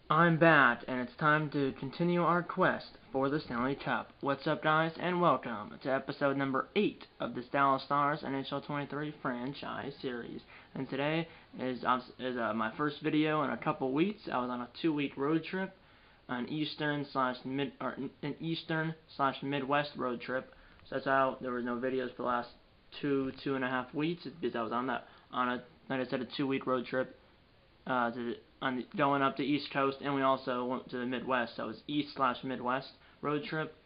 I'm back, and it's time to continue our quest for the Stanley Cup. What's up, guys, and welcome to episode number 8 of the Dallas Stars NHL 23 franchise series. And today is my first video in a couple weeks. I was on a 2-week road trip, an Eastern slash Midwest road trip. So that's how there were no videos for the last two and a half weeks, because I was on a like I said, a 2-week road trip going up the East Coast, and we also went to the Midwest. So it was East slash Midwest road trip.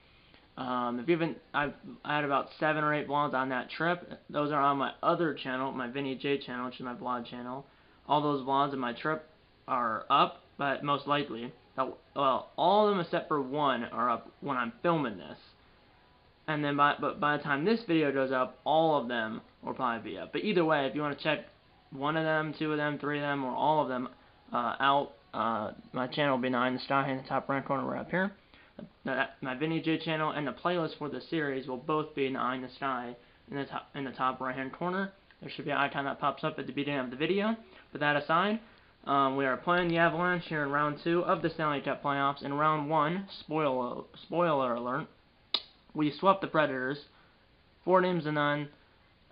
If you haven't, I had about 7 or 8 vlogs on that trip. Those are on my other channel, my Vinny J channel, which is my vlog channel. All those vlogs of my trip are up, but most likely, well, all of them except for one are up when I'm filming this. And then by the time this video goes up, all of them will probably be up. But either way, if you want to check one of them, 2 of them, 3 of them, or all of them out, my channel will be 9 the Sky in the top right corner right up here. My Vinny J channel and the playlist for the series will both be 9 the Sky in the top right hand corner. There should be an icon that pops up at the beginning of the video. But that aside, we are playing the Avalanche here in round 2 of the Stanley Cup playoffs. In round 1, spoiler alert, we swept the Predators 4-0.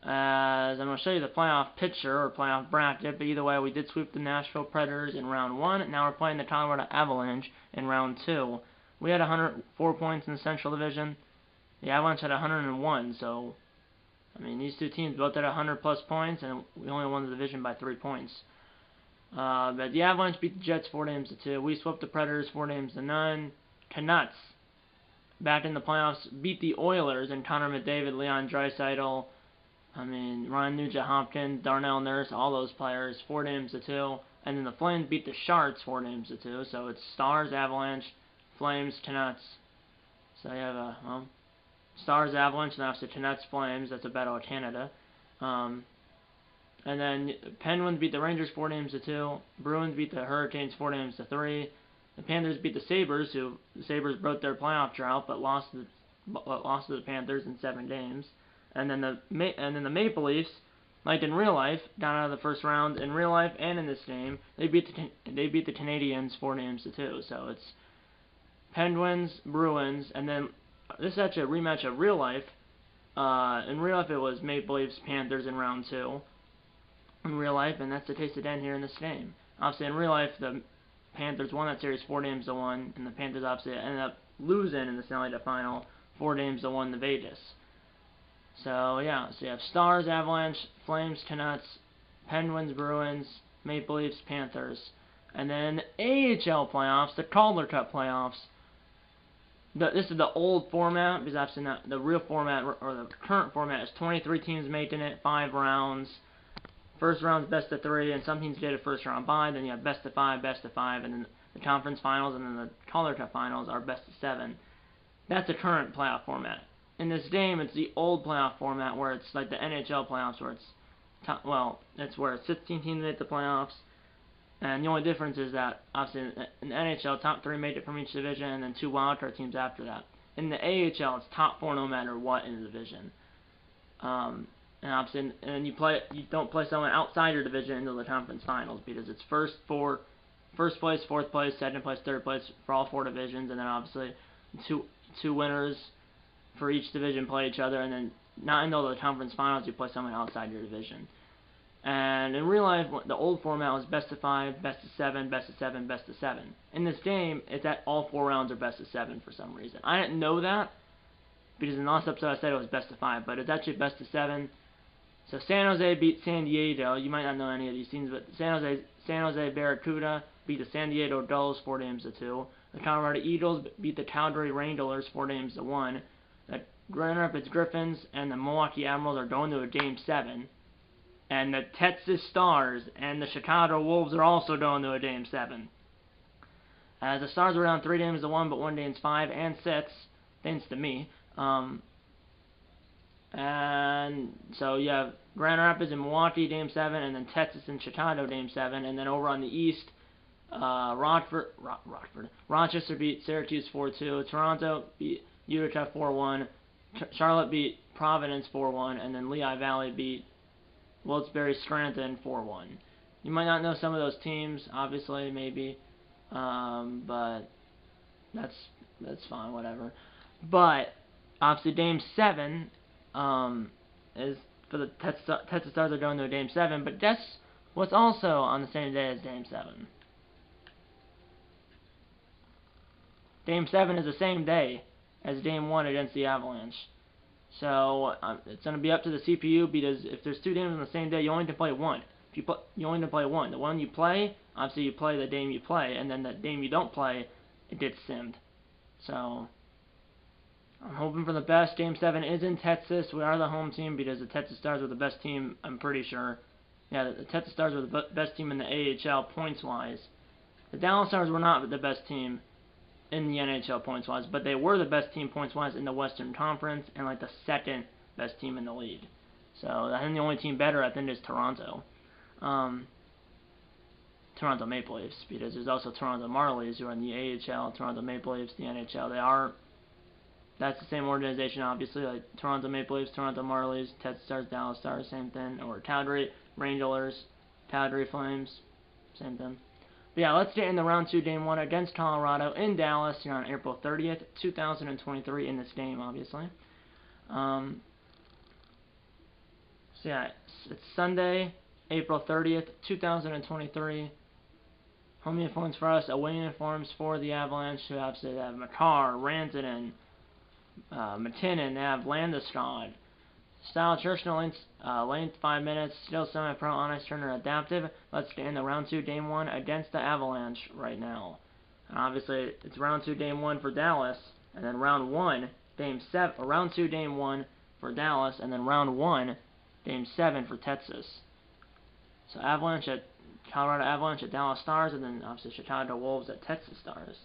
As I'm going to show you the playoff picture or playoff bracket, but either way, we did sweep the Nashville Predators in round 1. Now we're playing the Colorado Avalanche in round 2. We had 104 points in the Central Division. The Avalanche had 101, so, I mean, these two teams both had 100-plus points, and we only won the division by 3 points. But the Avalanche beat the Jets 4-2. We swept the Predators 4-0. Canucks, back in the playoffs, beat the Oilers and Connor McDavid, Leon Draisaitl, Ryan Nugent-Hopkins, Darnell Nurse, all those players, 4-2. And then the Flames beat the Sharks 4-2. So it's Stars, Avalanche, Flames, Canucks. So you have Stars, Avalanche, and obviously Canucks, Flames. That's a battle of Canada. And then Penguins beat the Rangers 4-2. Bruins beat the Hurricanes 4-3. The Panthers beat the Sabres, the Sabres broke their playoff drought, but lost to the Panthers in 7 games. And then the Maple Leafs, like in real life, got out of the first round in real life and in this game. They beat the Canadiens 4-2. So it's Penguins, Bruins, and then this is actually a rematch of real life. In real life, it was Maple Leafs, Panthers in round 2. In real life, and that's the case again here in this game. Obviously, in real life, the Panthers won that series 4-1, and the Panthers obviously ended up losing in the Stanley Cup final 4-1 to Vegas. So yeah, so you have Stars, Avalanche, Flames, Canucks, Penguins, Bruins, Maple Leafs, Panthers, and then AHL playoffs, the Calder Cup playoffs. This is the old format, because I've seen that the real format, or the current format, is 23 teams making it, 5 rounds. First round's best of 3, and some teams get a first round bye. Then you have best of 5, and then the conference finals, and then the Calder Cup finals are best of 7. That's the current playoff format. In this game, it's the old playoff format where it's like the NHL playoffs, where it's where 16 teams make the playoffs, and the only difference is that obviously in the NHL, top 3 made it from each division, and then 2 wildcard teams after that. In the AHL, it's top 4 no matter what in the division. And obviously, you don't play someone outside your division into the conference finals, because it's first place, 4th place, 2nd place, 3rd place for all 4 divisions, and then obviously two winners for each division play each other, and then not until the conference finals you play someone outside your division. And in real life, the old format was best of 5, best of 7, best of 7, best of 7. In this game, it's that all 4 rounds are best of 7 for some reason. I didn't know that, because in the last episode I said it was best of 5, but it's actually best of 7. So San Jose beat San Diego. You might not know any of these teams, but San Jose Barracuda beat the San Diego Gulls 4-2. The Colorado Eagles beat the Calgary Wranglers 4-1. The Grand Rapids Griffins and the Milwaukee Admirals are going to a Game 7. And the Texas Stars and the Chicago Wolves are also going to a Game 7. The Stars were down 3-1, but won Games 5 and 6, thanks to me. And so you have Grand Rapids and Milwaukee Game 7, and then Texas and Chicago Game 7, and then over on the East, Rochester beat Syracuse 4-2, Toronto beat Utica 4-1, Charlotte beat Providence 4-1, and then Lehigh Valley beat Wilkes-Barre Scranton 4-1. You might not know some of those teams, obviously, maybe. But that's fine, whatever. But obviously Game 7 is for the Texas Stars are going to a Game 7, but guess what's also on the same day as Game 7? Game 7 is the same day as Game 1 against the Avalanche. So it's going to be up to the CPU, because if there's 2 games on the same day, you only can play one. You only can play one. The one you play, obviously you play the game you play, and then the game you don't play, it gets simmed. So I'm hoping for the best. Game 7 is in Texas. We are the home team because the Texas Stars were the best team, I'm pretty sure. Yeah, the Texas Stars were the best team in the AHL points-wise. The Dallas Stars were not the best team in the NHL points-wise, but they were the best team points-wise in the Western Conference and like the second best team in the league. So I think the only team better, I think, is Toronto. Toronto Maple Leafs, because there's also Toronto Marlies who are in the AHL, Toronto Maple Leafs, the NHL. That's the same organization, obviously, like Toronto Maple Leafs, Toronto Marlies, Texas Stars, Dallas Stars, same thing, or Calgary Rangers, Calgary Flames, same thing. But yeah, let's get in the round 2, Game 1 against Colorado in Dallas here on April 30th, 2023 in this game, obviously. So yeah, it's Sunday, April 30th, 2023. Home uniforms for us, away uniforms for the Avalanche, who obviously have Makar, Rantanen, McKinnon. They have Landeskog. Style traditional length 5 minutes, still semi-pro, on ice, Turner adaptive. Let's get in the round 2, Game 1 against the Avalanche right now. And obviously, it's round 2, Game 1 for Dallas, and then round 1, Game 7, or round 2, Game 1 for Dallas, and then round 1, Game 7 for Texas. So Colorado Avalanche at Dallas Stars, and then obviously Chicago Wolves at Texas Stars.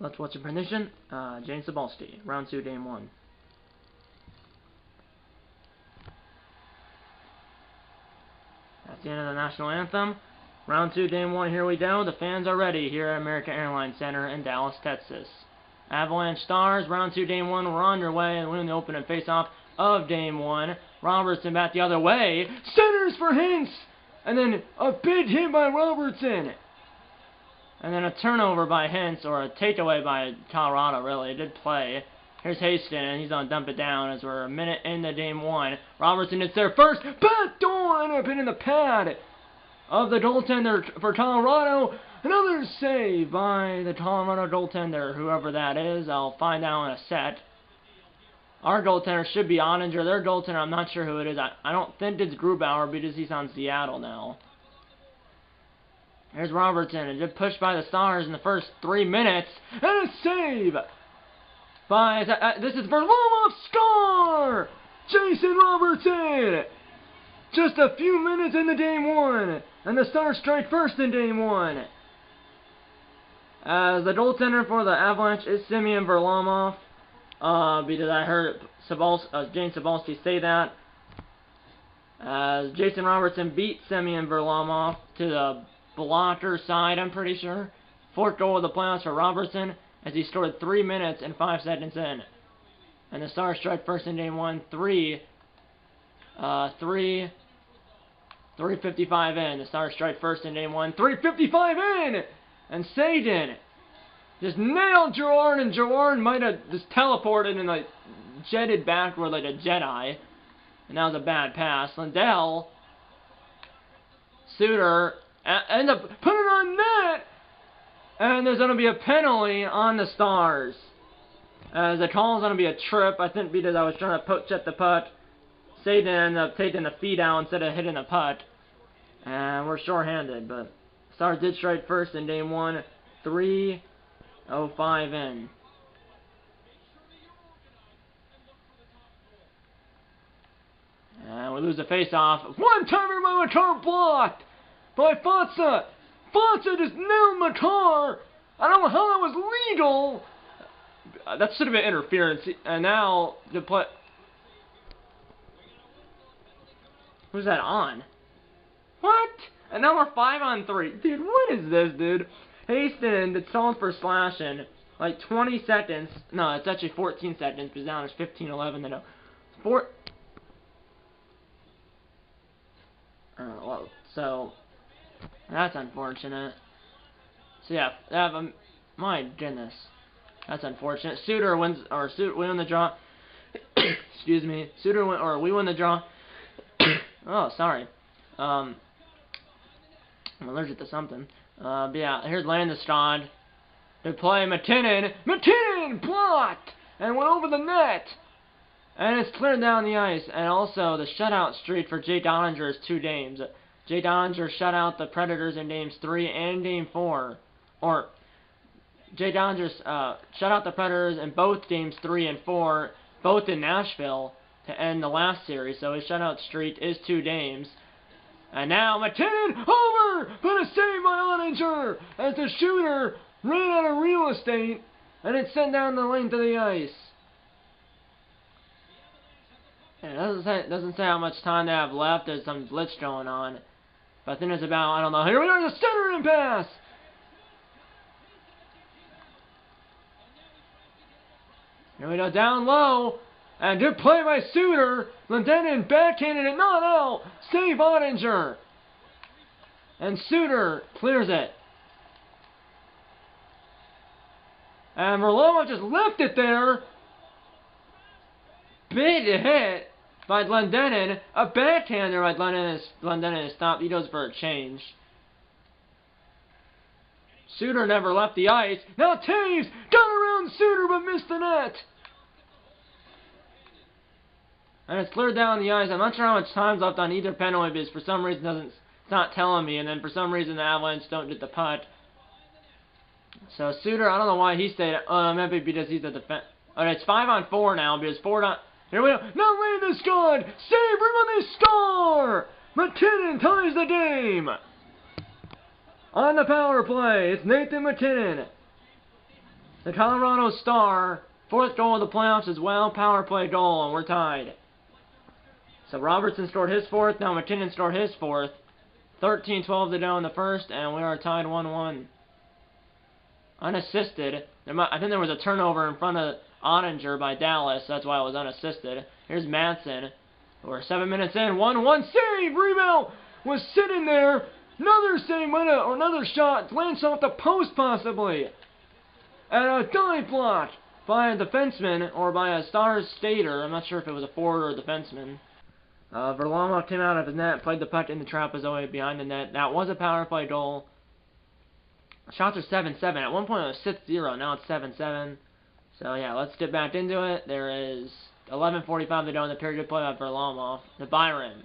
Let's watch a prediction. James Sabalski, round 2, Game 1. That's the end of the national anthem. Round 2, Game 1, here we go. The fans are ready here at American Airlines Center in Dallas, Texas. Avalanche Stars, round 2, Game 1, we're on your way, and winning the opening face-off of Game 1. Robertson back the other way. Centers for Hintz! And then a big hit by Robertson. And then a turnover by Hintz, or a takeaway by Colorado, really. It did play. Here's Haston, and he's going to dump it down as we're a minute into Game 1. Robertson is there first. Backdoor, and up in the pad of the goaltender for Colorado. Another save by the Colorado goaltender, whoever that is. I'll find out in a set. Our goaltender should be Ottinger. Their goaltender, I'm not sure who it is. I don't think it's Grubauer because he's on Seattle now. Here's Robertson, and just pushed by the Stars in the first 3 minutes. And a save by, this is Varlamov's score! Jason Robertson! Just a few minutes into Game 1, and the Stars strike first in Game 1. As the goaltender for the Avalanche is Semyon Varlamov, because I heard James Sabalski say that. As Jason Robertson beat Semyon Varlamov to the blocker side, I'm pretty sure. 4th goal of the playoffs for Robertson, as he scored 3 minutes and 5 seconds in. And the Stars strike first in Game 1, 3:55 in. The Stars strike first in Game 1, 3:55 in! And Sagan just nailed Gerard, and Gerard might have just teleported and like jetted backward like a Jedi. And that was a bad pass. Lindell, Suter, end up putting it on net! And there's going to be a penalty on the Stars. As the call is going to be a trip, I think, because I was trying to poke check the puck. Sagan ended up taking the feet out instead of hitting the puck. And we're short-handed, but Stars did strike first in Game 1, 3:05 in. And we lose the face-off. One-timer by Makar, blocked by Fatsa. Fatsa just nailed Makar. I don't know how that was legal. That should have been interference. And now the play. Who's that on? What? And now we're 5-on-3. Dude, what is this, dude? Haston, it's on for slashing. like 20 seconds. No, it's actually 14 seconds because now it's 15-11. Then well, so that's unfortunate. So yeah, my goodness, that's unfortunate. Suter wins, or we win the draw. Excuse me, we win the draw. Oh, sorry. I'm allergic to something. But yeah, here's Landeskog to play McKinnon. McKinnon blocked and went over the net. And it's cleared down the ice. And also the shutout streak for Jay Donninger is 2 games. Jay Donninger shut out the Predators in games 3 and game 4. Or Jay Donninger shut out the Predators in both games 3 and 4, both in Nashville, to end the last series. So his shutout streak is 2 games. And now McKinnon over, but a save by Ottinger as the shooter ran out of real estate and it's sent down the length of the ice. And it doesn't say how much time they have left. There's some glitch going on. But I think it's about, I don't know. Here we are, the centering pass. Here we go, down low. And good play by Suter. Lendenen backhanded it, not out. Save Ottinger. And Suter clears it. And Varlamov just left it there. Big hit by Lendenen. A backhander by Lendenen is stopped. He goes for a change. Suter never left the ice. Now Taves got around Suter but missed the net. And it's cleared down the ice. I'm not sure how much time's left on either penalty because for some reason it's not telling me, and then for some reason the Avalanche don't get the puck. So Suter, I don't know why he stayed. Maybe because he's a defense. Oh, it's 5-on-4 now because 4-on. Here we go. Now Landeskog save. Remember they score. McKinnon ties the game. On the power play, it's Nathan McKinnon, the Colorado Star. 4th goal of the playoffs as well. Power play goal, and we're tied. So Robertson scored his 4th. Now McKinnon scored his 4th. 13-12 to go in the first, and we are tied 1-1. Unassisted. I think there was a turnover in front of Ottinger by Dallas. That's why it was unassisted. Here's Madsen. We're 7 minutes in. 1-1 save. Rebound was sitting there. Another save, or another shot. Glanced off the post possibly. And a dive block by a defenseman or by a Stars skater. I'm not sure if it was a forward or a defenseman. Varlamov came out of his net, played the puck in the trapezoid behind the net. That was a power play goal. Shots are 7-7. At one point it was 6-0. Now it's 7-7. So yeah, let's get back into it. There is 11:45 to go in the period of play by Varlamov. To Byron.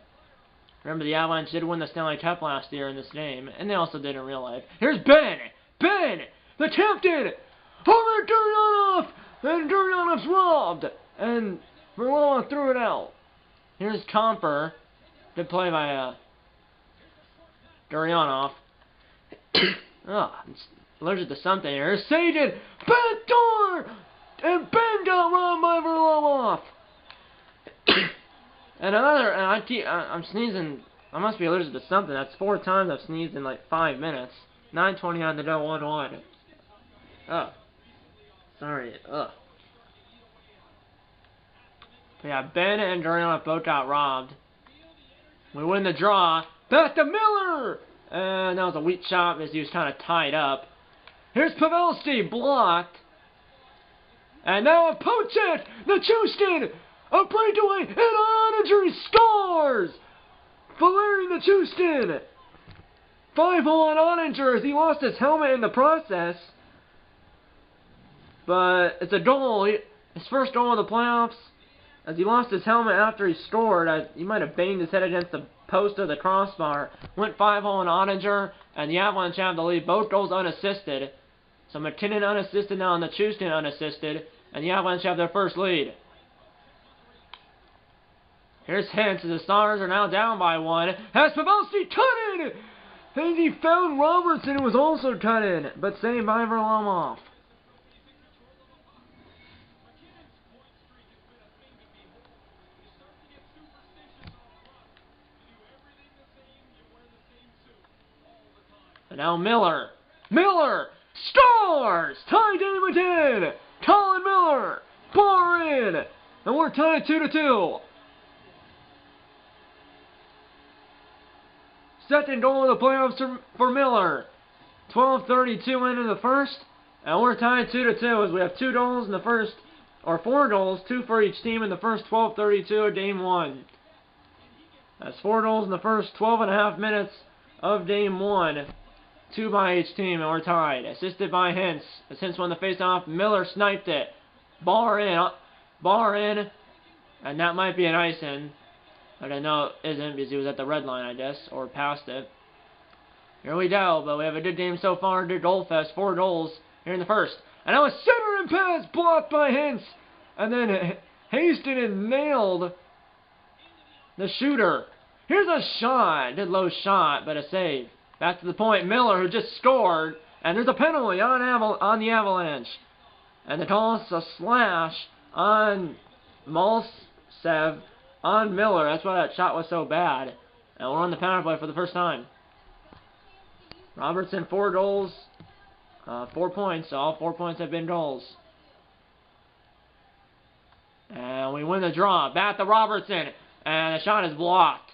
Remember, the Avalanche did win the Stanley Cup last year in this game, and they also did in real life. Here's Ben! Ben! The captain! Over Gurionov! And Gurionov's robbed! And Varlamov threw it out. Here's Comper. Good play by Gurionov. Oh, I'm allergic to something here. Here's Sajin! Back door! And Ben got robbed by Varlamov! And I'm sneezing. I must be allergic to something. That's 4 times I've sneezed in like 5 minutes. 9:29 to go, 1-1. Oh. Sorry. Ugh. But yeah, Ben and Gurionov both got robbed. We win the draw. Back to Miller! And that was a weak shot because he was kind of tied up. Here's Pavelski, blocked. And now a Pochek, the Chuskin, a breakaway, and Ottinger scores! Valeri Nichushkin! 5-0 on Ottinger as he lost his helmet in the process. But it's a goal. His first goal of the playoffs. As he lost his helmet after he scored, he might have banged his head against the post of the crossbar. Went 5-0 on Ottinger, and the Avalanche have the lead. Both goals unassisted. So McKinnon unassisted now, and Nichushkin unassisted, and the Avalanche have their first lead. Here's Hintz as the Stars are now down by 1. Has Pavelski cut in! And he found Robertson, who was also cut in, but saved by Varlamov. And now Miller. Miller! Score! Stars! Tie game again! Colin Miller! Bar in! And we're tied 2-2. Second goal of the playoffs for Miller. 12:32 into the first. And we're tied 2-2 as we have 2 goals in the first, or 4 goals, 2 for each team in the first 12:32 of Game 1. That's 4 goals in the first 12.5 minutes of Game 1. 2 by each team, and we're tied. Assisted by Hintz. As Hintz won the face-off, Miller sniped it. Bar in, and that might be an ice-in. But I know it isn't because he was at the red line, I guess, or past it. Here we go, but we have a good game so far. Good goal fest, 4 goals here in the first. And now a center and pass blocked by Hintz. And then Hastings nailed the shooter. Here's a shot. Good low shot, but a save. Back to the point. Miller, who just scored. And there's a penalty on the Avalanche. And the call is a slash on Maltsev on Miller. That's why that shot was so bad. And we're on the power play for the first time. Robertson, 4 goals. 4 points. All 4 points have been goals. And we win the draw. Back to Robertson. And the shot is blocked.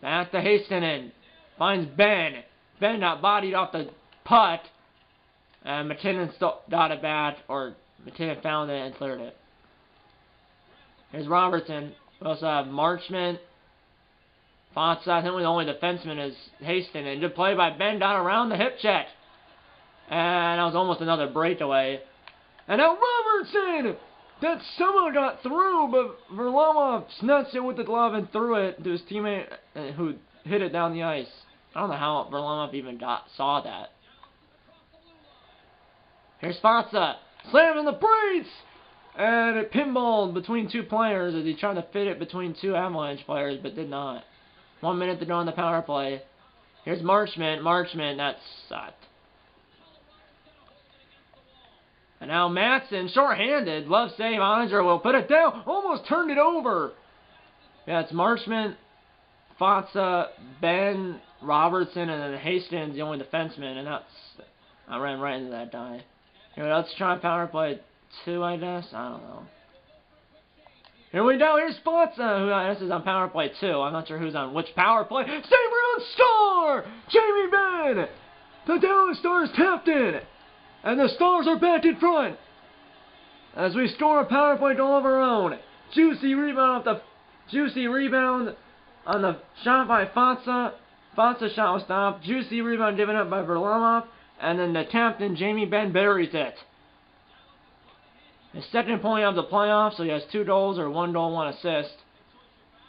Back to Hastings. Finds Ben. Ben got bodied off the putt. And McKinnon got it back. Or McKinnon found it and cleared it. Here's Robertson. We also have Marchment. Fonsa, I think the only defenseman is Hastings. And good play by Ben down around the hip check. And that was almost another breakaway. And now Robertson! That somehow got through, but Varlamov snatched it with the glove and threw it to his teammate who hit it down the ice. I don't know how Varlamov even saw that. Here's Fonsa. Slam in the brace! And it pinballed between 2 players as he tried to fit it between 2 Avalanche players, but did not. 1 minute to go on the power play. Here's Marchment. Marchment, that sucked. And now Matson, short-handed, glove save. Oninger will put it down. Almost turned it over. Yeah, it's Marchment, Fonsa, Ben, Robertson, and then Hastings, the only defenseman. And I ran right into that die. Here, let's try power play 2, I guess. I don't know. Here we go. Here's Fonsa, who this is on power play 2. I'm not sure who's on which power play. Save round star! Jamie Benn! The Dallas Stars captain! And the Stars are back in front as we score a power play goal of our own. Juicy rebound on the shot by Fonsa. Fonsa's shot was stopped. Juicy rebound given up by Varlamov. And then the captain, Jamie Benn, buries it. His second point of the playoffs, so he has 2 goals or 1 goal, 1 assist.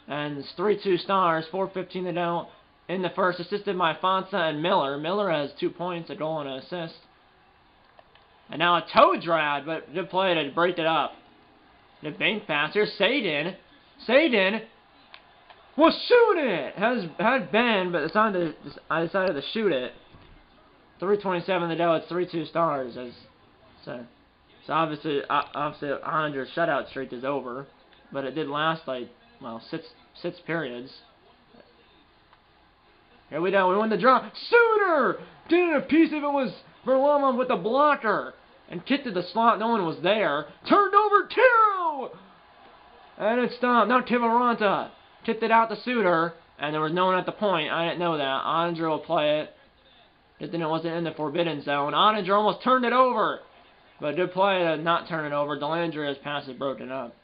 And it's 3-2 Stars, 4:15 to go in the first, assisted by Fonsa and Miller. Miller has 2 points, a goal, and an assist. And now a toe drag, but good play to break it up. The bank pass. Here's Sadin. Sadin will shoot it! Had Ben, but I decided to shoot it. 3:27 to go. It's 3-2 Stars. So obviously Onenger's shutout streak is over. But it did last like, well, six periods. Here we go. We won the draw. Suter! Did a piece of it was Varlamov with the blocker. And kicked to the slot. No one was there. Turned over Tiro! And it stopped. Now Kivaranta kicked it out to Suter. And there was no one at the point. I didn't know that. Oninger will play it. Then it wasn't in the forbidden zone. Oninger almost turned it over. But good play to not turn it over. Delandria's pass is broken up.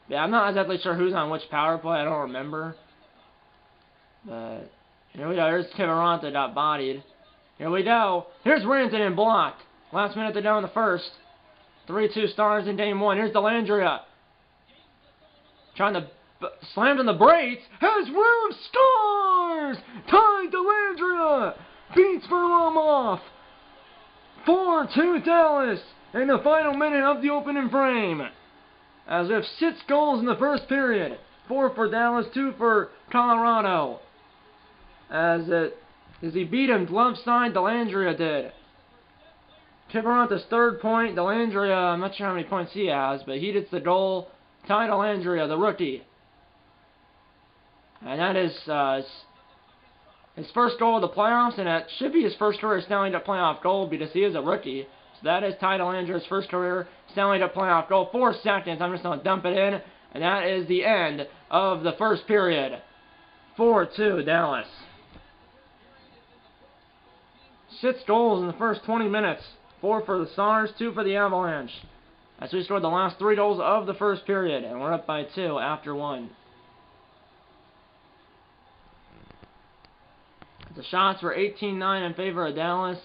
Yeah, I'm not exactly sure who's on which power play. I don't remember. But here we go. Here's Kivaranta got bodied. Here we go. Here's Rantanen blocked. Last minute to go in the first. 3-2 Stars in Game 1. Here's Delandria. Trying to slam in the brace. Has room. Scores! Ty Delandria beats Varlamov. 4-2 Dallas in the final minute of the opening frame. As we have 6 goals in the first period. 4 for Dallas, 2 for Colorado. As he beat him glove side, Delandria did. Kivaranta's 3rd point. Delandria, I'm not sure how many points he has, but he gets the goal. Ty Delandria, the rookie. And that is his first goal of the playoffs, and that should be his first career Stanley Cup playoff goal because he is a rookie. So that is Ty Delanger's first career Stanley Cup playoff goal. 4 seconds. I'm just going to dump it in, and that is the end of the first period. 4-2 Dallas. 6 goals in the first 20 minutes. 4 for the Stars, 2 for the Avalanche. As we scored the last 3 goals of the first period, and we're up by 2 after 1. The shots were 18-9 in favor of Dallas.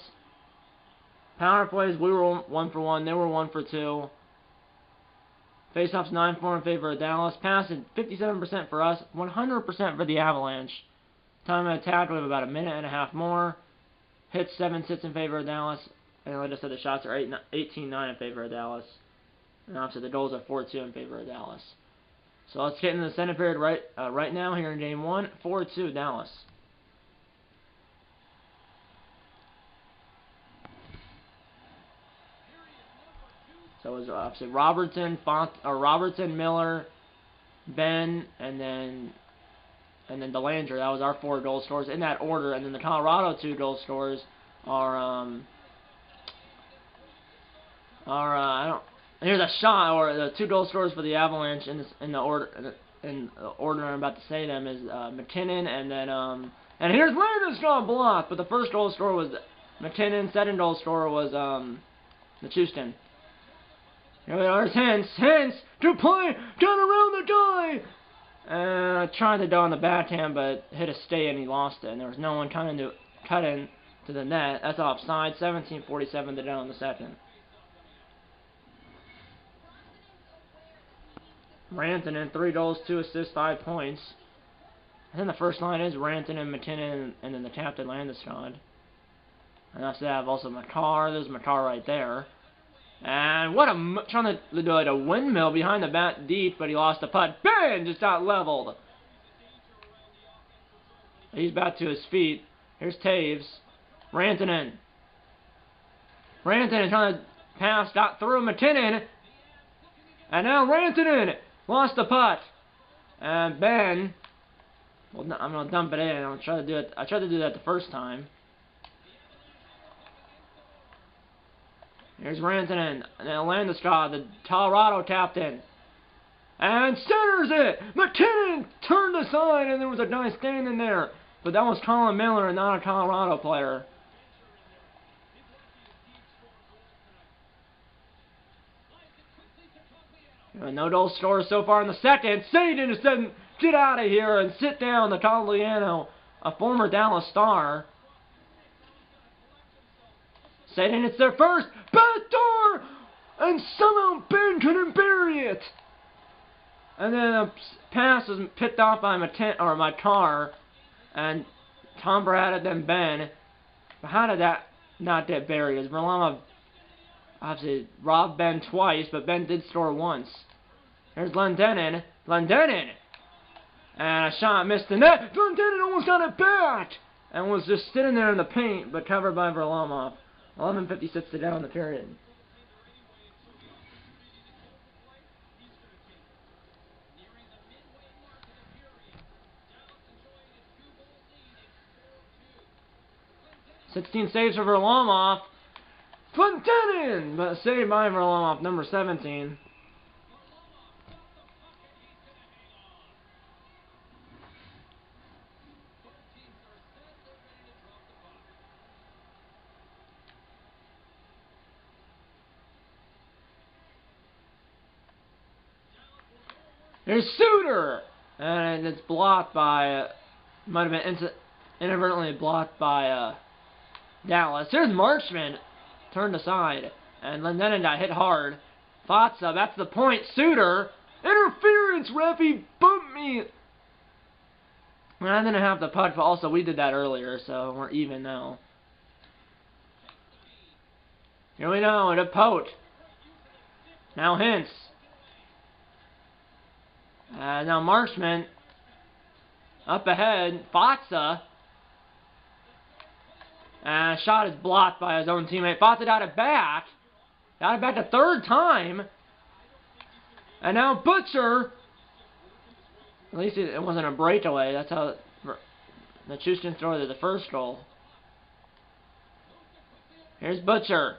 Power plays, we were 1 for 1. They were 1 for 2. Faceoffs 9-4 in favor of Dallas. Passing 57% for us, 100% for the Avalanche. Time of attack, we have about a minute and a half more. Hits 7-6 in favor of Dallas. And like I said, the shots are 18-9 in favor of Dallas. And obviously the goals are 4-2 in favor of Dallas. So let's get into the second period right now here in Game 1. 4-2 Dallas. So it was obviously Robertson, Miller, Ben, and then Delanger. That was our 4 goal scorers in that order. And then the Colorado 2 goal scorers are here's a shot, or the 2 goal scorers for the Avalanche in the order I'm about to say them is McKinnon, and then and here's Landeskog blocked, but the first goal scorer was McKinnon. Second goal scorer was Nichushkin. Here we are, Hintz to play, got around the guy! Tried to do on the backhand, but hit a stay and he lost it, and there was no one coming to cut in to the net. That's offside, 17:47 to go in the second. Rantanen, 3 goals, 2 assists, 5 points. I think the first line is Rantanen, McKinnon, and then the captain, Landeskog. And after that, I have also Makar. There's Makar right there. And what trying to do like a windmill behind the bat deep, but he lost the putt. Ben just out leveled. He's back to his feet. Here's Taves. Rantanen trying to pass, got through McKinnon. And now Rantanen lost the putt. And Ben, well, I'm going to dump it in. I'll try to do it. I tried to do that the first time. Here's Rantanen, and then Landeskog, the Colorado captain. And centers it! McKinnon turned aside, and there was a guy standing there. But that was Colin Miller and not a Colorado player. No goal scorer so far in the second. Sadin is saying, get out of here and sit down, the Cogliano, a former Dallas Star. Sadin, it's their first backdoor, and somehow Ben couldn't bury it. And then a pass was picked off by my car, and Tom Brad then Ben. But how did that not get buried? As Varlamov obviously robbed Ben twice, but Ben did score once. There's Lendenin, and a shot missed the net. Lendenin almost got it back, and was just sitting there in the paint, but covered by Varlamov. 11:56 to go in the period. "16 saves for Varlamov. Lendenin, but saved by Varlamov, number 17. There's Suter! And it's blocked by, might have been inadvertently blocked by Dallas. Here's Marchment, turned aside. And Lendenin got hit hard. Fatsa, that's the point. Suter! Interference, ref, he bumped me! And I didn't have the puck, but also we did that earlier, so we're even now. Here we go, and a pote. Now Hintz. Now Marchment up ahead. Fatsa. Shot is blocked by his own teammate. Fatsa got it back. Got it back a third time. And now Butcher. At least it wasn't a breakaway. That's how Nichushkin throw to the first goal. Here's Butcher.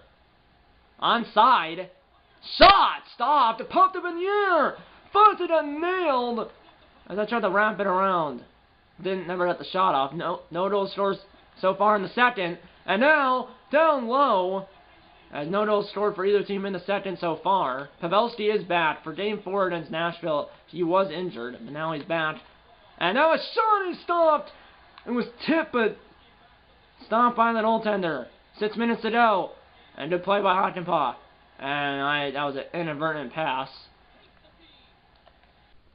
Onside. Shot! Stopped! Pumped up in the air! Fuzzy and nailed! As I tried to wrap it around. Never got the shot off. No goal scores so far in the second. And now, down low, as no goals scored for either team in the second so far. Pavelski is back for Game 4 against Nashville. He was injured, but now he's back. And now a shot is stopped! It was tipped, but stopped by the goaltender. 6 minutes to go. And good play by Hakanpää. And that was an inadvertent pass.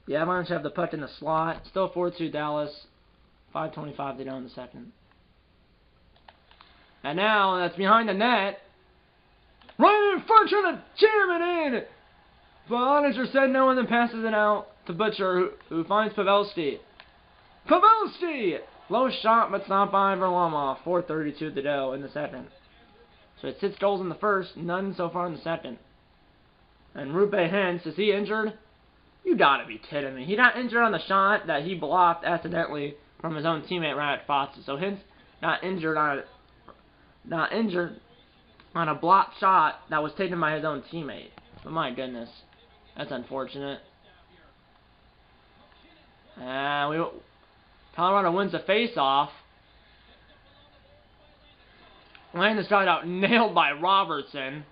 The Avalanche have the puck in the slot. Still 4-2 Dallas. 5:25 to go in the second. And now, that's behind the net. Right in front, trying to jam it in! But Oettinger said no and then passes it out to Butcher, who finds Pavelski. Pavelski! Low shot, but stopped by Varlamov. 4:32 to go in the second. So it's 6 goals in the first, none so far in the second. And Rupe Hintz, is he injured? You gotta be kidding me. He got injured on the shot that he blocked accidentally from his own teammate Radek Fotsa. So Hintz got injured on a blocked shot that was taken by his own teammate. But my goodness, that's unfortunate. Colorado wins the face-off. Landis got out nailed by Robertson.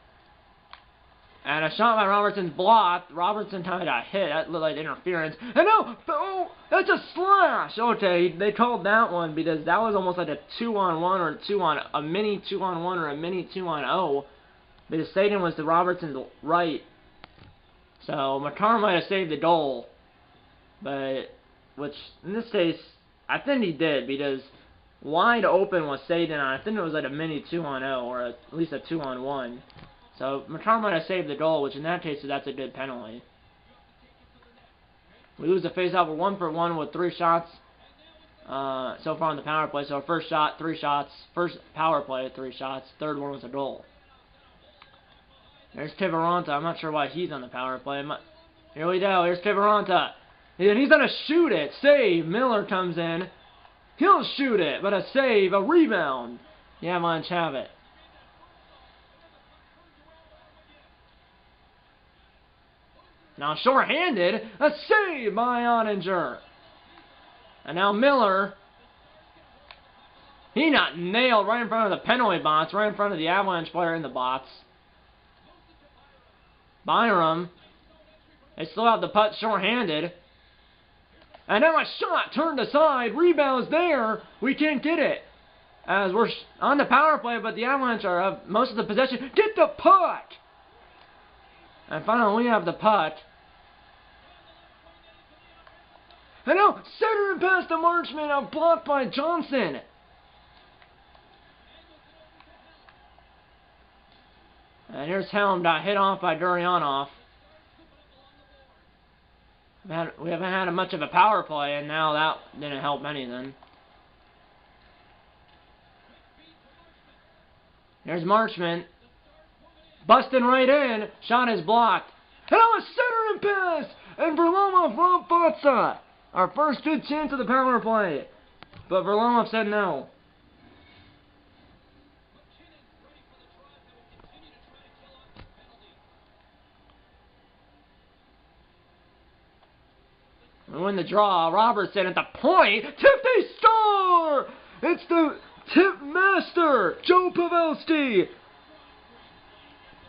And a shot by Robertson's blocked. Robertson kind of got hit. That looked like interference. And no! Oh, that's a slash! Okay, they called that one because that was almost like a 2-on-1 or a mini 2-on-1 or a mini 2-on-0. Because Sagan was to Robertson's right. So Makar might have saved the goal. But, which, in this case, I think he did because wide open was Sagan. I think it was like a mini 2-on-0 or at least a 2-on-1. So Makar might have saved the goal, which in that case, that's a good penalty. We lose the face-off. We're 1-for-1 with 3 shots so far on the power play. So our first shot, 3 shots. First power play, 3 shots. Third one was a goal. There's Kiviranta. I'm not sure why he's on the power play. Here we go. Here's Kiviranta. And he's going to shoot it. Save. Miller comes in. He'll shoot it, but a save, a rebound. The Avalanche have it. Now short-handed, a save by Oettinger. And now Miller. He got nailed right in front of the penalty box, right in front of the Avalanche player in the box. Byram. They still have the putt short-handed. And now a shot turned aside. Rebounds there. We can't get it. As we're on the power play, but the Avalanche are most of the possession. Get the puck! And finally, we have the puck. And now, center and pass to Marchment, now blocked by Johnson. And here's Helm, got hit off by Duryanov. We haven't had much of a power play, and now that didn't help anything. Here's Marchment. Busting right in. Shot is blocked. And now a center and pass. And Varlamov from Fotsa. Our first good chance of the power play. But Varlamov said no. We win the draw. Robertson at the point. Tip, they score! It's the tip master, Joe Pavelski.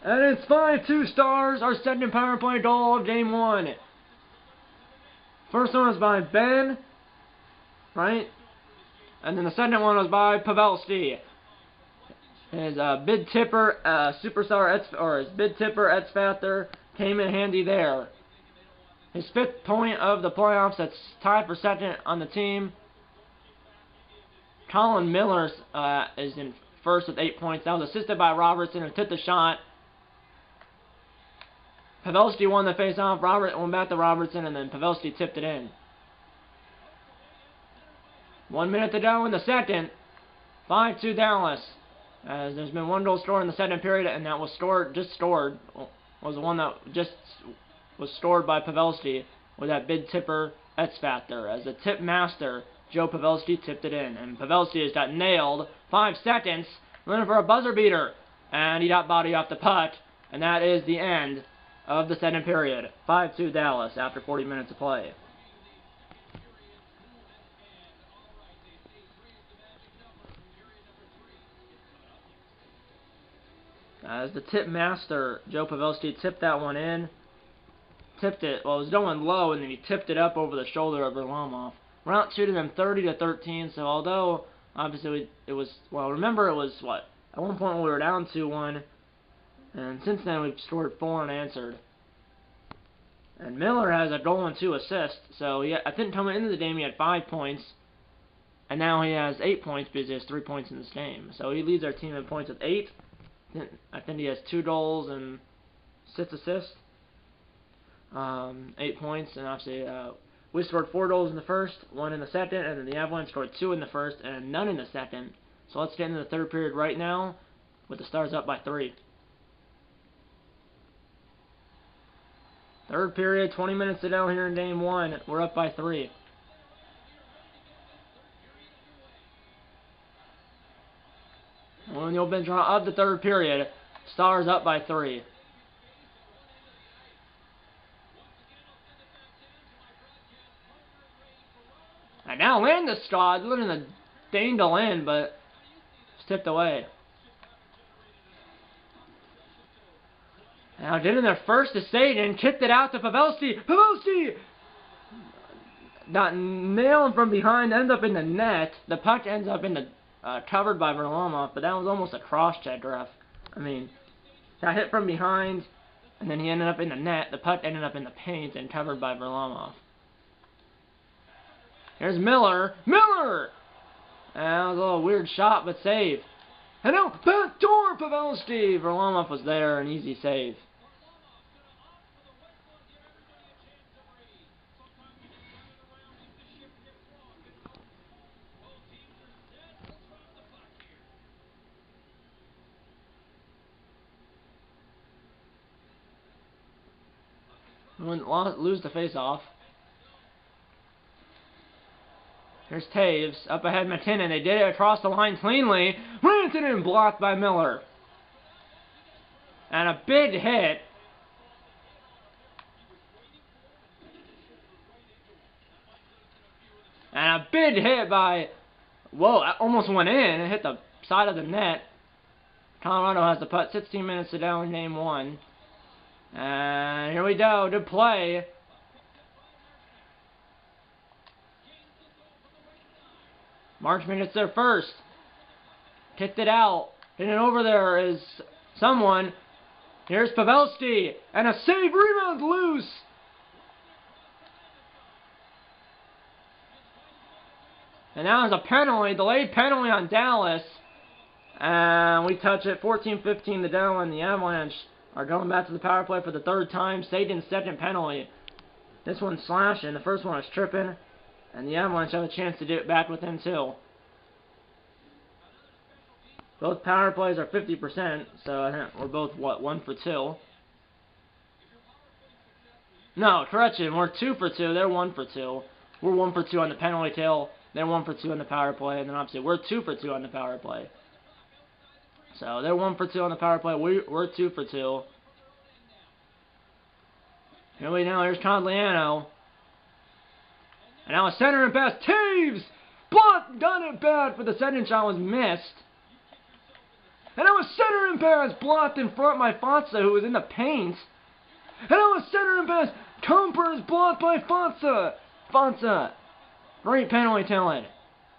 And it's 5-2 Stars, our second power play goal of Game 1. First one was by Ben, right? And then the second one was by Pavelski. His bid tipper, his bid tipper, Etzfather, came in handy there. His 5th point of the playoffs, that's tied for second on the team. Colin Miller is in first with 8 points. That was assisted by Robertson, who took the shot. Pavelski won the face-off. Robert went back to Robertson, and then Pavelski tipped it in. 1 minute to go in the second. 5-2 Dallas. As there's been 1 goal scored in the second period, and that was was the one that just was scored by Pavelski with that bid tipper Etzfather. As the tip master, Joe Pavelski tipped it in. And Pavelski has got nailed. 5 seconds. Looking for a buzzer beater. And he got body off the puck. And that is the end of the second period. 5-2 Dallas after 40 minutes of play. As the tip master, Joe Pavelski tipped that one in. Tipped it. Well, it was going low, and then he tipped it up over the shoulder of Varlamov. We're outshooting them 30-13, so although, obviously, it was, well, remember it was, what, at one point we were down 2-1, and since then we've scored 4 unanswered. And Miller has a goal and 2 assists, so I think coming into the game he had 5 points, and now he has 8 points because he has 3 points in this game. So he leads our team in points with 8. I think he has 2 goals and 6 assists. 8 points, and obviously we scored 4 goals in the first, 1 in the second, and then the Avalanche scored 2 in the first and none in the second. So let's get into the third period right now with the Stars up by 3. Third period, 20 minutes to go here in game 1. We're up by 3. We're in the open draw of the third period. Stars up by 3. And now Landeskog looking to dangle in, but it's tipped away. Now getting their first to Satan, kicked it out to Pavelski. Pavelski got nailed from behind, ends up in the net. The puck ends up in the covered by Varlamov, but that was almost a cross-check ref. I mean, got hit from behind, and then he ended up in the net. The puck ended up in the paint and covered by Varlamov. Here's Miller. Miller! That was a little weird shot, but save. And now, backdoor Pavelski! Varlamov was there, an easy save. Wouldn't lose the face-off. Here's Taves. Up ahead, McKinnon. They did it across the line cleanly. Rantanen blocked by Miller. And a big hit. And a big hit by... Whoa, that almost went in. It hit the side of the net. Colorado has the putt. 16 minutes to go in game 1. And here we go. Good play. Marchman gets there first. Kicked it out. Hitting over there is someone. Here's Pavelski. And a save. Rebound loose. And now there's a penalty. Delayed penalty on Dallas. And we touch it. 14-15 to go. And the Avalanche are going back to the power play for the 3rd time. Satan's second penalty. This one's slashing. The first one was tripping. And the Avalanche have a chance to do it back within 2. Both power plays are 50%, so I think we're both, what, 1 for 2? No, correction, we're 2 for 2, they're 1 for 2. We're 1 for 2 on the penalty kill, they're 1 for 2 on the power play, and then obviously we're 2 for 2 on the power play. So they're 1 for 2 on the power play, we're 2 for 2. Here we go, here's Cogliano. And now a center and pass. Taves! Blocked! Done it bad, but the second shot was missed. And now a center and pass. Blocked in front by Fonsa, who was in the paint. And now a center and pass. Comper is blocked by Fonsa. Fonsa. Great penalty talent.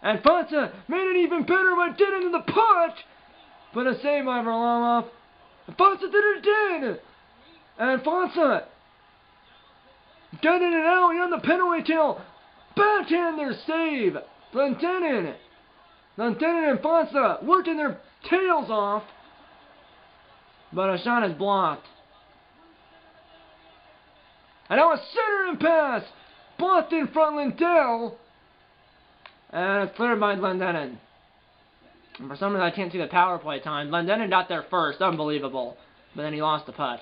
And Fonsa made it even better by getting into the puck. But a save by Varlamov. Fonsa did it again. And Fonsa getting it out on the penalty kill. Backhander save! Lendenin and Fonsa working their tails off. But a shot is blocked. And now a center and pass! Blocked in front Lindell. And it's cleared by Lendenin. And for some reason I can't see the power play time. Lendenin got there first. Unbelievable. But then he lost the puck.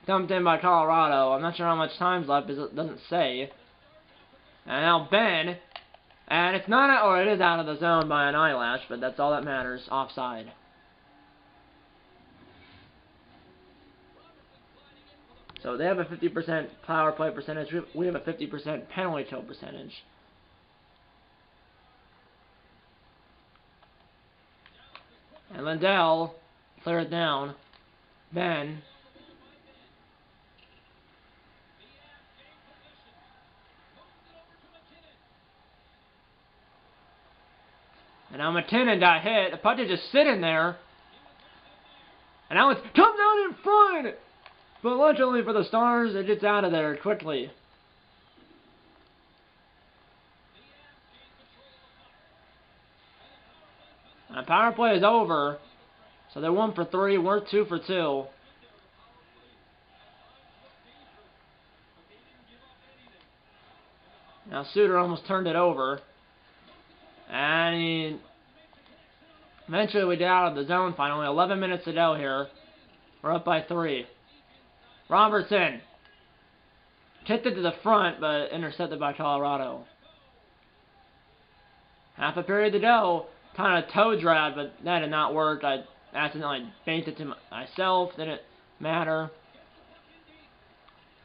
Dumped in by Colorado. I'm not sure how much time's left because it doesn't say. And now Ben. And it's not, or it is out of the zone by an eyelash, but that's all that matters. Offside. So they have a 50% power play percentage. We have a 50% penalty kill percentage. And Lindell, clear it down. Ben. And now McKinnon got hit. The puck is just sitting there. And now it comes out in front. But luckily for the Stars, it gets out of there quickly. And power play is over. So they're 1 for 3. We're 2 for 2. Now Suter almost turned it over. And eventually we get out of the zone finally. 11 minutes to go here. We're up by 3. Robertson. Kicked it to the front, but intercepted by Colorado. Half a period to go. Kind of toe dragged, but that did not work. I accidentally banked it to myself. Didn't matter.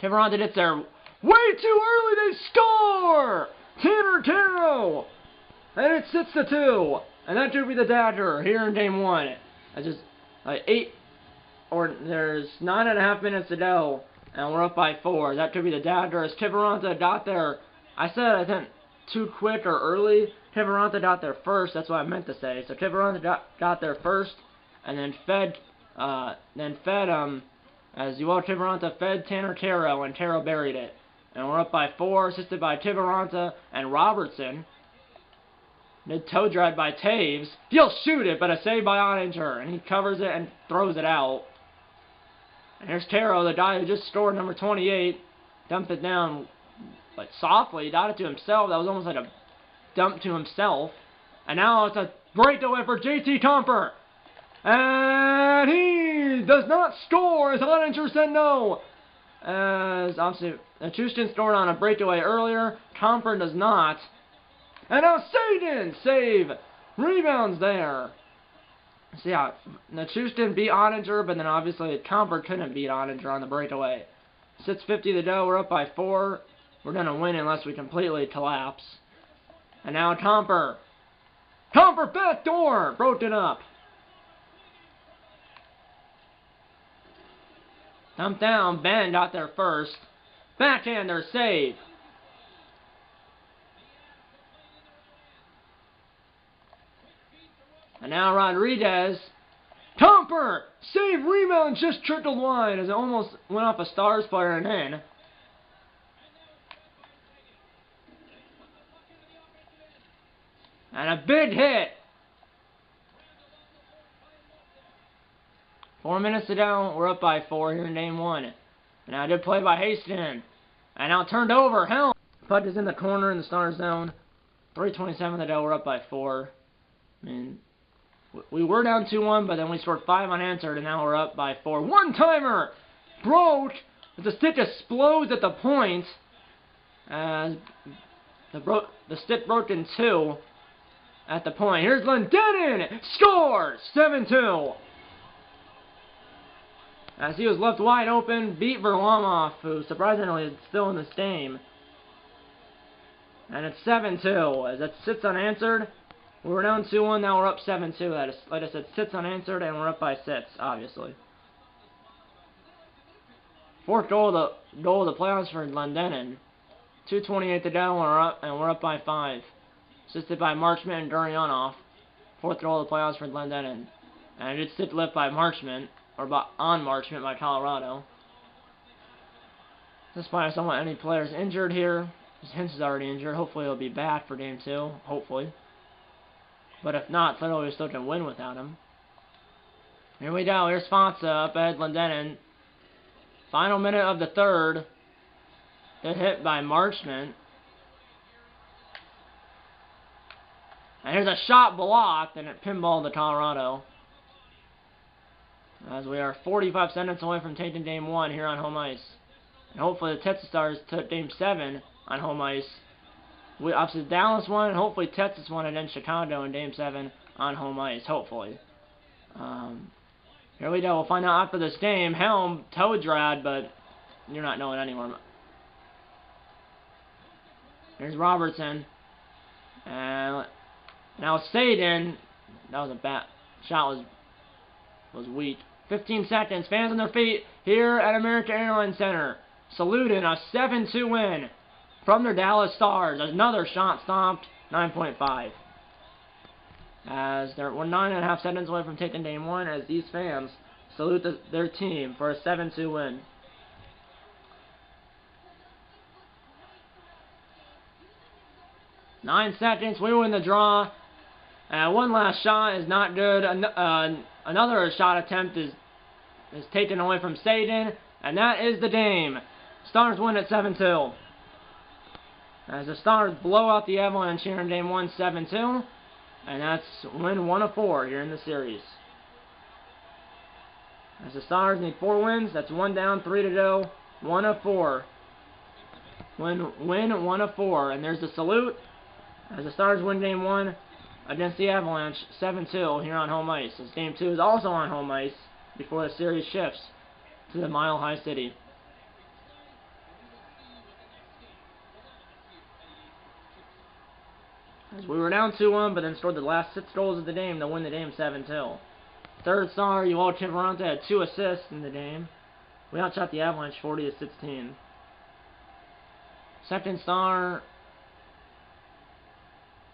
Tiveronta gets there way too early. They score! Tanner Taro! And it's 6-2. And that should be the Dagger here in game 1. That's just like there's 9.5 minutes to go. And we're up by 4. That could be the Dagger as Tiveronta got there. I said I think too quick or early. Tiveronta got there first. That's what I meant to say. So Tiveronta got there first. And then fed as Yoel Tiveronta fed Tanner Taro, and Taro buried it. And we're up by 4, assisted by Tiveronta and Robertson. Mid toe drag by Taves. He'll shoot it, but a save by Ottinger. And he covers it and throws it out. And here's Taro, the guy who just scored, number 28. Dumped it down, like softly. He got it to himself. That was almost like a dump to himself. And now it's a breakaway for JT Comper. And he does not score as Ottinger said no. As obviously Nachushin scored on a breakaway earlier. Comper does not. And now Sagan save. Rebounds there. See how Nachushin beat Ottinger, but then obviously Comper couldn't beat Ottinger on the breakaway. 6:50 to go. We're up by 4. We're going to win unless we completely collapse. And now Comper. Comper backdoor. Broke it up. Dumped down. Ben got there first. Backhander save. And now Rodriguez. Comper! Save, rebound, just trickled wide as it almost went off a Stars player and in. And a big hit. 4 minutes to go. We're up by 4 here in game 1. And now did play by Hastings. And now turned over. Hell. Puck is in the corner in the Stars zone. 3:27 to go. We're up by 4. I mean, we were down 2-1, but then we scored 5 unanswered, and now we're up by 4. One-timer! Broke! The stick explodes at the point. As the stick broke in 2 at the point. Here's Lendenon! Scores! 7-2. As he was left wide open, beat Varlamov, who surprisingly is still in this game. And it's 7-2, as that sits unanswered. We were down 2-1, now we're up 7-2. That is, like I said, sits unanswered, and we're up by 6, obviously. 4th goal of the playoffs for Lendenon. 2:28 to go, and we're up by 5. Assisted by Marchment and Gurianov. 4th goal of the playoffs for Lendenon. And it did sit left by Marchment, or on Marchment by Colorado. Despite somewhat any players injured here. Hintz is already injured. Hopefully he'll be back for game 2. Hopefully. But if not, clearly we still can win without him. Here we go. Here's Fonsa up ahead Lendenon. Final minute of the 3rd. Good hit by Marchment. And here's a shot blocked, and it pinballed to Colorado. As we are 45 seconds away from taking game 1 here on home ice. And hopefully the Texas Stars took game 7 on home ice. obviously Dallas won, and hopefully Texas won against Chicago in Game 7 on home ice, hopefully. Here we go. We'll find out after this game. Helm toe drag, but you're not knowing anymore. Here's Robertson. And now Saden. That was a bad shot. Was weak. 15 seconds. Fans on their feet here at American Airlines Center. Saluting a 7-2 win from their Dallas Stars. Another shot stopped. 9.5. As we're 9.5 seconds away from taking Game 1, as these fans salute their team for a 7-2 win. Nine seconds, we win the draw. One last shot is not good. Another shot attempt is taken away from Saden, and that is the game. Stars win at 7-2. As the Stars blow out the Avalanche here in Game 1, 7-2. And that's win 1 of 4 here in the series. As the Stars need 4 wins, that's 1 down, 3 to go. 1 of 4. Win 1 of 4. And there's the salute. As the Stars win Game 1 against the Avalanche, 7-2 here on home ice. As Game 2 is also on home ice before the series shifts to the Mile High City. As we were down 2-1, but then scored the last 6 goals of the game to win the game 7-2. Third star, Joel Kivaranta had 2 assists in the game. We outshot the Avalanche 40-16. Second star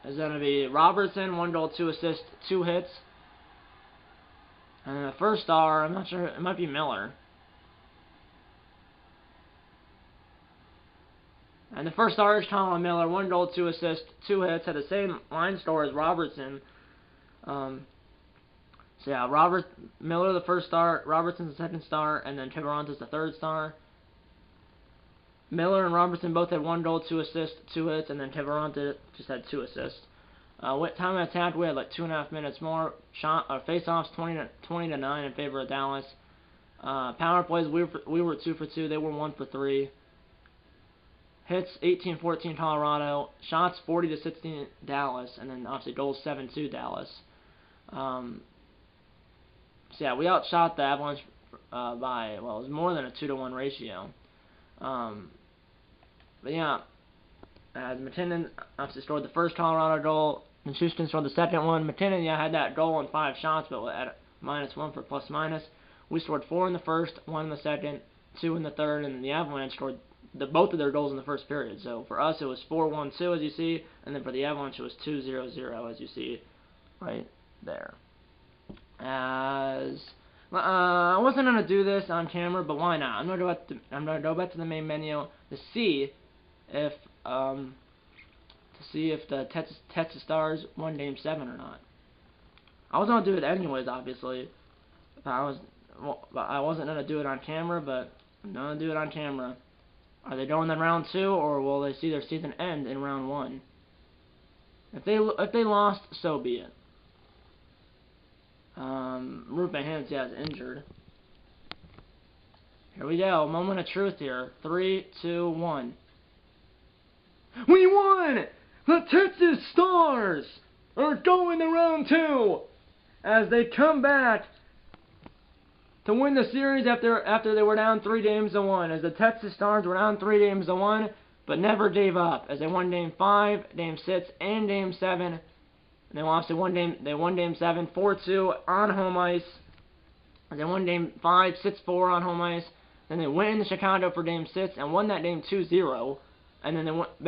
is going to be Robertson, 1 goal, 2 assists, 2 hits. And the first star, I'm not sure, it might be Miller. And the first star is Colin Miller, 1 goal, 2 assists, 2 hits, had the same line score as Robertson. So yeah, Miller the first star, Robertson the second star, and then Kivaranta's the third star. Miller and Robertson both had 1 goal, 2 assists, 2 hits, and then Kivaranta just had 2 assists. What time of attack? We had like 2.5 minutes more. Face-offs 20-9 in favor of Dallas. Power plays, we were 2 for 2. They were 1 for 3. Hits 18-14 Colorado. Shots 40-16 Dallas, and then obviously goals 7-2 Dallas. So yeah, we outshot the Avalanche by, well, it was more than a 2-to-1 ratio. But yeah, as McKinnon obviously scored the first Colorado goal, Nichushkin scored the second one. McKinnon, yeah, had that goal in 5 shots, but at -1 for plus-minus. We scored 4 in the first, 1 in the second, 2 in the third, and then the Avalanche scored both of their goals in the first period. So for us, it was 4-1-2, as you see, and then for the Avalanche, it was 2-0-0, as you see right there. As I wasn't gonna do this on camera, but why not? I'm gonna go back to the main menu to see if the Texas Stars won Game 7 or not. I was gonna do it anyways, obviously. But I wasn't gonna do it on camera, but I'm gonna do it on camera. Are they going in round 2, or will they see their season end in round 1? If they lost, so be it. Ruben Hintz, yeah, is injured. Here we go. Moment of truth here. 3, 2, 1. We won! The Texas Stars are going to round 2 as they come back to win the series after they were down 3-1. As the Texas Stars were down 3-1, but never gave up. As they won Game 5, Game 6, and Game 7. And they lost Game 7, 4-2 on home ice. They won Game 5, 6-4 on home ice. Then they went into Chicago for Game 6 and won that game 2-0. And then they went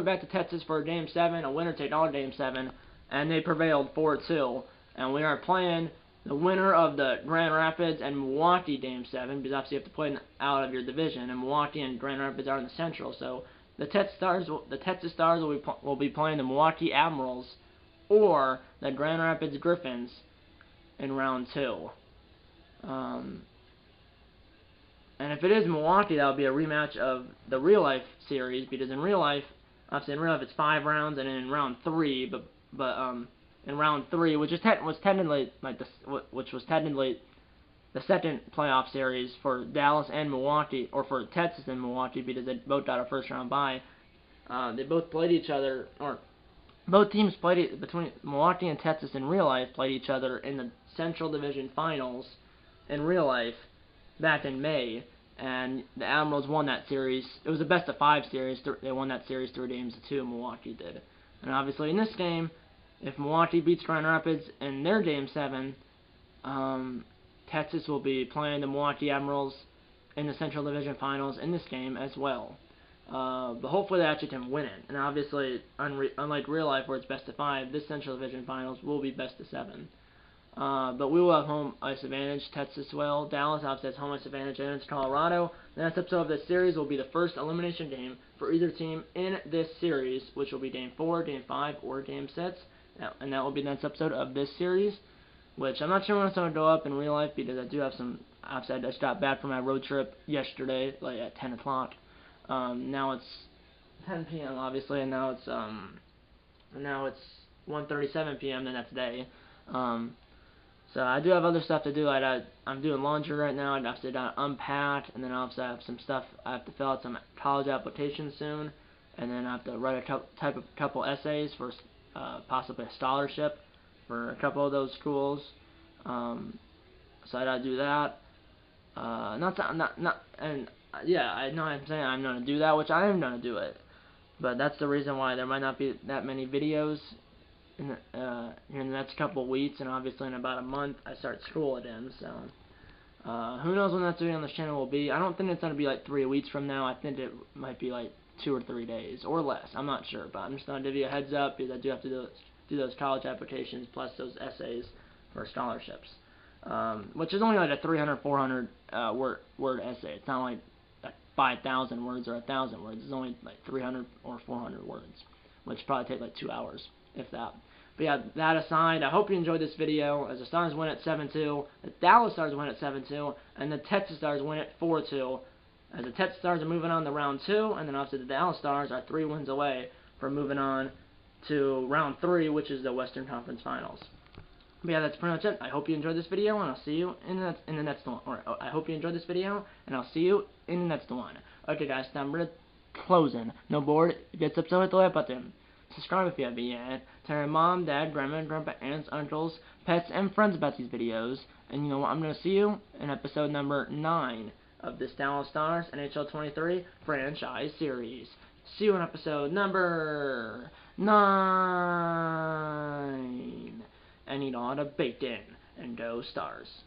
back to Texas for Game 7, a winner-take-all Game 7, and they prevailed 4-2. And we are playing the winner of the Grand Rapids and Milwaukee Game 7, because obviously you have to play out of your division, and Milwaukee and Grand Rapids are in the Central. So the Texas Stars will be playing the Milwaukee Admirals or the Grand Rapids Griffins in round 2. And if it is Milwaukee, that will be a rematch of the real life series, because in real life, obviously in real life it's 5 rounds, and in round 3, but in round 3, which was technically the second playoff series for Dallas and Milwaukee, or for Texas and Milwaukee, because they both got a first round bye. They both played each other, or both teams played between Milwaukee and Texas in real life played each other in the Central Division Finals in real life back in May, and the Admirals won that series. It was a best-of-5 series. They won that series 3-2. Milwaukee did, and obviously in this game, if Milwaukee beats Grand Rapids in their Game 7, Texas will be playing the Milwaukee Admirals in the Central Division Finals in this game as well. But hopefully they actually can win it. And obviously, unlike real life where it's best-of-5, this Central Division Finals will be best-of-7. But we will have home ice advantage. Texas will. Dallas obviously has home ice advantage against Colorado. The next episode of this series will be the first elimination game for either team in this series, which will be Game 4, Game 5, or Game 6. And that will be the next episode of this series, which I'm not sure when it's going to go up in real life because I do have some. Obviously, I just got back from my road trip yesterday, like at 10 o'clock. Now it's 10 p.m. obviously, and now it's 1:37 p.m. the next day. So I do have other stuff to do. I'm doing laundry right now. I obviously got to unpack, and then obviously I have some stuff. I have to fill out some college applications soon, and then I have to write a couple essays for possibly a scholarship for a couple of those schools. So I gotta do that. Yeah, I know I'm saying I'm gonna do that, which I am gonna do it. But that's the reason why there might not be that many videos in the next couple of weeks, and obviously in about a month I start school again. So who knows when that video on this channel will be? I don't think it's gonna be like 3 weeks from now. I think it might be like 2 or 3 days or less. I'm not sure, but I'm just gonna give you a heads up because I do have to do those college applications plus those essays for scholarships, which is only like a 300, 400 word essay. It's not like 5,000 words or 1,000 words. It's only like 300 or 400 words, which probably take like 2 hours, if that. But yeah, that aside, I hope you enjoyed this video. As the Stars win at 7-2, the Dallas Stars win at 7-2, and the Texas Stars win at 4-2. As the Texas Stars are moving on to round 2, and then obviously the Dallas Stars are 3 wins away from moving on to round 3, which is the Western Conference Finals. But yeah, that's pretty much it. I hope you enjoyed this video, and I'll see you in the next one. Or I hope you enjoyed this video, and I'll see you in the next one. Okay, guys, now I'm really closing. No board. Get subscribed with the like button. Subscribe if you haven't yet. Tell your mom, dad, grandma, grandpa, aunts, uncles, pets, and friends about these videos. And you know what? I'm going to see you in episode number 9 of this Dallas Stars NHL 23 franchise series. See you in episode number 9. And eat all the bacon and go Stars.